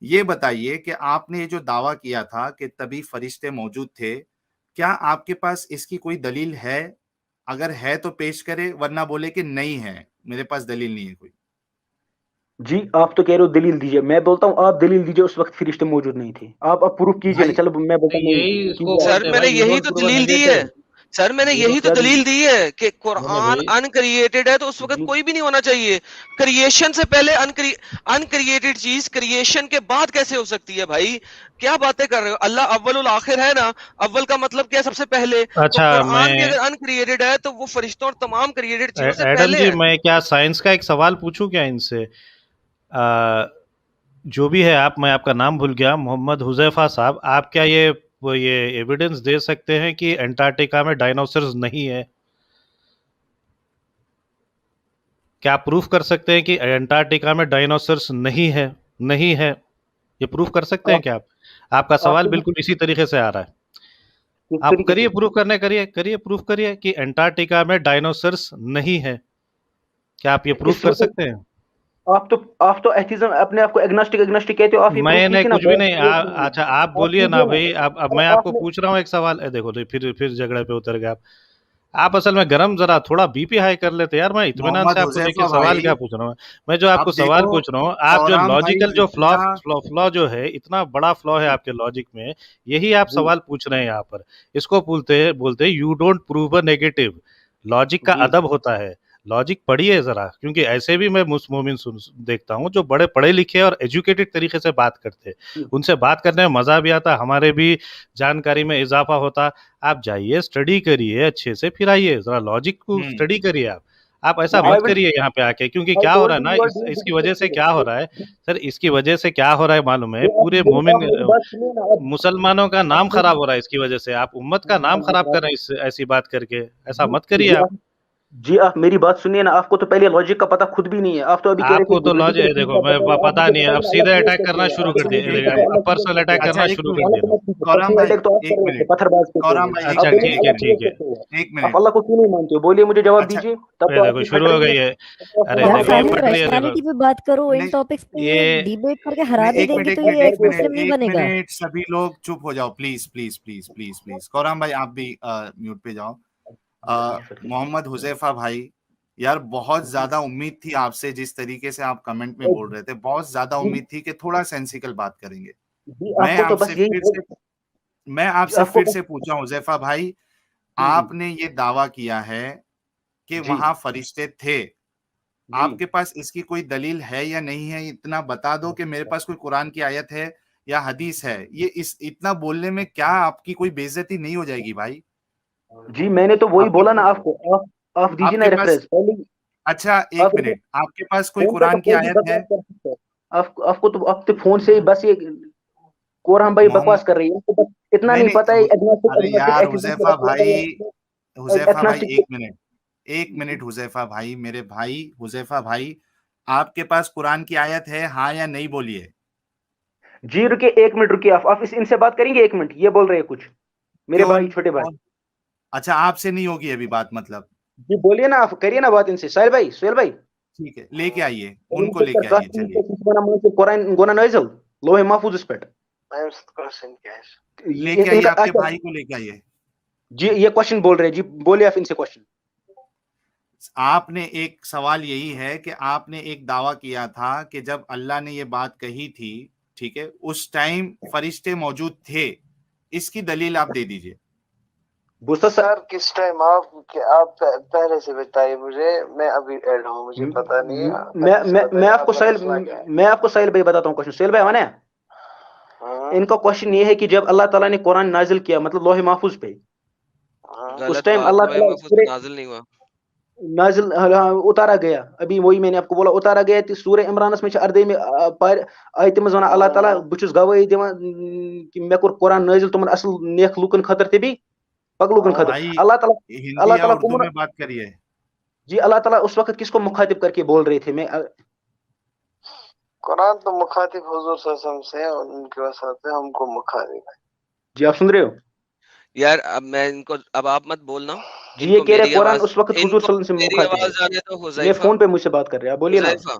یہ بتائیے کہ آپ نے یہ جو دعویٰ کیا تھا کہ تبھی فرشتے موجود تھے، کیا آپ کے پاس اس کی کوئی دلیل ہے؟ اگر ہے تو پیش کرے، ورنہ بولے کہ نہیں ہے، میرے پاس دلیل نہیں ہے کوئی۔ جی آپ تو کہہ رہے ہو دلیل دیجیے، میں بولتا ہوں آپ دلیل دیجیے اس وقت فرشتے موجود نہیں تھے، آپ پروف کیجیے نا، بھائی چلو میں بولتا ہوں یہی اس کو کیجیے سر بولتے ہیں میں نے بھائی، یو یہی ڈونٹ تو پروو دلیل دی نیگیٹو، ہے، سر میں نے یو یہی ڈونٹ، تو کیا دلیل دی ہے کہ نہیں نہیں قرآن بھائی، ان کریٹڈ ہے، تو اس وقت جی کوئی بھی نہیں ہونا چاہیے۔ کریشن سے پہلے ان کریٹڈ چیز کریشن کے بعد کیسے ہو سکتی ہے بھائی؟ کیا باتیں کر رہے ہو؟ اللہ اول الآخر ہے نا، اول کا مطلب کیا؟ سب سے پہلے۔ تو اچھا قرآن بھی میں اگر ان کریٹڈ ہے تو وہ فرشتوں اور تمام کریٹڈ چیزوں سے ایڈم پہلے جی، ہے۔ میں کیا سائنس کا ایک سوال پوچھوں کیا ان سے؟ جو بھی ہے آپ، میں آپ کا نام بھول گیا، محمد حذیفہ صاحب، آپ کیا یہ ایویڈنس دے سکتے ہیں کہ انٹارکٹیکا میں ڈائنوسرز نہیں ہے؟ کیا آپ پروف کر سکتے ہیں کہ انٹارکٹیکا میں ڈائنوسرز نہیں ہے؟ یہ پروف کر سکتے ہیں آپ کیا آپ کا آپ سوال کو بالکل اسی طریقے سے آ رہا ہے، کس آپ طریقے کریے سے؟ پروف کریے پروف کریے کہ انٹارکٹیکا میں ڈائنوسرز نہیں ہے، کیا آپ یہ پروف اس کر وقت سکتے ہیں؟ آپ تو ایتھیزم اپنے آپ کو اگنوسٹک کہتے ہو، آپ یہ پروف میں نے کیجیے نا کچھ بھی نہیں اچھا آپ آپ بولیے نا کیجیے نا، بھائی، اب میں آپ آپ کو نے پوچھ رہا ہوں ایک سوال، دیکھو پھر جھگڑے پہ اتر گئے آپ اصل میں گرم، ذرا تھوڑا بی پی ہائی کر لیتے یار، میں اطمینان سے محمد آپ کو دیکھیے حذیفہ سوال بھائی، کیا پوچھ رہا ہوں، میں جو آپ کو اب سوال دیکھو پوچھ رہا ہوں، آپ جو کورام بھائی لاجیکل جو اتنا فلا جو ہے، اتنا بڑا فلا ہے آپ کے لاجک میں، یہی آپ جی سوال پوچھ رہے ہیں یہاں پر، اس کو بولتے you don't prove a negative, logic کا جی ادب ہوتا ہے، لاجک پڑھیے ذرا، کیونکہ ایسے بھی میں مومن دیکھتا ہوں جو بڑے پڑھے لکھے اور ایجوکیٹڈ طریقے سے بات کرتے، ان سے بات کرنے میں مزہ بھی آتا، ہمارے بھی جانکاری میں اضافہ ہوتا، آپ جائیے اسٹڈی کریے اچھے سے، پھر آئیے ذرا لاجک کو اسٹڈی کریے آپ ایسا I مت will کریے یہاں پہ آ کے، کیونکہ I کیا ہو رہا told ہے you نا، you are doing اس کی وجہ سے کیا ہو difficult. رہا ہے سر، اس کی وجہ سے کیا ہو رہا ہے معلوم ہے، پورے مومن آپ میری بات سنیے نا، مسلمانوں کا نام آپ خراب ہو رہا ہے اس کی وجہ سے، آپ امت کا نام خراب کر رہے ہیں ایسی بات کر کے، ایسا مت جی کریے آپ۔ جی آپ میری بات سنیے نا، آپ کو تو پہلے لاجک کا پتہ خود بھی نہیں ہے، آپ تو ابھی کہہ رہے آپ کو تھے تو لوجیکل چیز دیکھو کا میں پتہ ہے، آپ پتا مجھے نہیں ہے، بتائیے اب نا اللہ سیدھے کریٹ اٹیک کیسے کرنا ہے، شروع آپ کر کو دیا، مجھے ایک پتہ ہے اللہ پرسنل کریٹ اٹیک کیسے اچھا کرنا ہے، ایک شروع منٹ کر اللہ دیا۔ کو مت کورام پرسنل بھائی، اٹیک تو آپ ایک کر رہے منٹ تھے، پتھر باز کے کورام تھے، بھائی آپ ایک اچھا بولے منٹ نا ٹھیک ایک ہے اللہ منٹ ٹھیک کریٹ ہے کیسے ہے، ایک آپ منٹ اللہ کو کیوں نہیں مانتے ہو؟ بولیے مجھے جواب اچھا دیجیے، تب تو آپ دیکھو کی شروع ہو پھٹ گئی ہے، ارے یار آپ دیکھو کو یہ ساحل پٹ رہی ہے، دیکھو پرسنالٹی پہ بات کرو، ان نہیں ٹاپکس پہ یہ یہ ڈیبیٹ کر کے ہرا نہیں بھی ایک دیں منٹ گے ایک تو منٹ یہ ایک ایک منٹ مسلم نہیں ایک بنے گا۔ منٹ سبھی لوگ چپ ہو جاؤ please please please please please, کورام بھائی آپ بھی میوٹ پہ جاؤ۔ محمد حذیفہ بھائی، یار بہت زیادہ امید تھی آپ سے، جس طریقے سے آپ کمنٹ میں بول رہے تھے بہت زیادہ امید تھی کہ تھوڑا سینسیکل بات کریں گے۔ جی آپ میں کو تو آپ سے بس یہی آپ کو پھر بس سے پوچھا ہوں حذیفہ بھائی، آپ نے یہ دعویٰ کیا ہے کہ جی وہاں فرشتے تھے، جی آپ کے پاس اس کی کوئی دلیل ہے یا نہیں ہے؟ اتنا بتا دو کہ میرے پاس کوئی قرآن کی آیت ہے یا حدیث ہے، یہ اتنا بولنے میں کیا آپ کی کوئی بے عزتی نہیں ہو جائے گی بھائی؟ جی میں نے تو وہی آپ کے بولا نا آپ کو، آپ دیجیے آپ نا کے پاس ریفرنس پہلے اچھا آپ ایک کو منٹ، آپ کے پاس کوئی فون پہ تو قرآن کی کوئی بھی آیت ہے؟ بکواس کر سکتا ہے، آپ کو تو آپ تو فون سے ہی بس یہ کورہم بھائی بکواس محمد کر رہی ہے، ان کو بس اتنا نہیں نہیں پتا ہے نہیں ارے یار حذیفہ بھائی، حذیفہ بھائی ایتھناسٹک۔ ایک منٹ حذیفہ بھائی، میرے بھائی حذیفہ بھائی، آپ کے پاس قرآن کی آیت ہے ہاں یا نہیں بولیے؟ جی رکیے ایک منٹ رکیے، آپ ان سے بات کریں گے؟ ایک منٹ، یہ بول رہے ہیں کچھ میرے کیوں؟ بھائی، چھوٹے بھائی۔ اچھا آپ سے نہیں ہوگی ابھی بات، مطلب جی بولیے نا، آپ کریے نا بات ان سے، سہیل بھائی ٹھیک ہے، لے کے آئیے ان کو، لے کے آئیے، چلیے قرآن گونا نازل لوح محفوظ پہ لے کے ان آئیے، کا آپ کے اچھا بھائی کو لے کے آئیے۔ جی یہ کوشچن بول رہے ہیں، جی بولیے آپ ان سے کوشچن۔ آپ نے ایک سوال یہی ہے کہ آپ نے ایک دعویٰ کیا تھا کہ جب اللہ نے یہ بات کہی تھی، ٹھیک ہے، اس ٹائم فرشتے موجود تھے، اس کی دلیل آپ دے دیجئے۔ بوسا سر کس ٹائم آپ پہلے سے بتائیے مجھے، میں ابھی ایڈ ہوں، مجھے پتا نہیں ہے۔ میں آپ کو سہیل بھائی بتاتا ہوں کوشچن، سہیل بھائی آنا ہے؟ ان کا کوشچن یہ ہے کہ جب اللہ تعالیٰ نے قرآن نازل کیا، مطلب لوح محفوظ پہ، اس غلط ٹائم بات، اللہ لوح تعالیٰ محفوظ پہ نازل نہیں ہوا۔ نازل اتارا گیا، ابھی وہی میں نے آپ کو بولا اتارا گیا تھی سورہ عمرانس میں اردے میں آیت مز ونان اللہ تعالیٰ بچس گواہی دِوان کہ مے کور قرآن نازل تمن اصل نیک لوکن خاطر تہ بھی پک لوکن خاطر۔ بھائی اللہ ہندی یا تعالیٰ اردو کمن، میں بات کریے۔ جی اللہ تعالیٰ اس وقت کس کو مخاطب کر کے بول رہے تھے؟ میں قرآن تو مخاطب حضور صلی اللہ علیہ وسلم سے ہے، اور ان کے واسطے ہم کو مخاطب ہے۔ جی آپ سن رہے ہو؟ یار اب میں ان کو، اب آپ مت بولنا، جی ان یہ کو کہہ رہے میری قرآن آواز، اس وقت ان حضور کو صلی اللہ علیہ وسلم سے میری مخاطب آواز ہے۔ جانے تو میں حذیفہ، فون پہ مجھ سے بات کر رہے ہیں، آپ بولیے نا۔ حذیفہ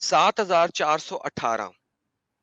7418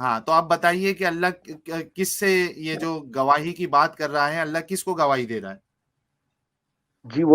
ہاں تو آپ بتائیے کہ اللہ کس سے یہ جو گواہی کی بات کر رہا ہے، اللہ کس کو گواہی دے رہا ہے؟ جی وہ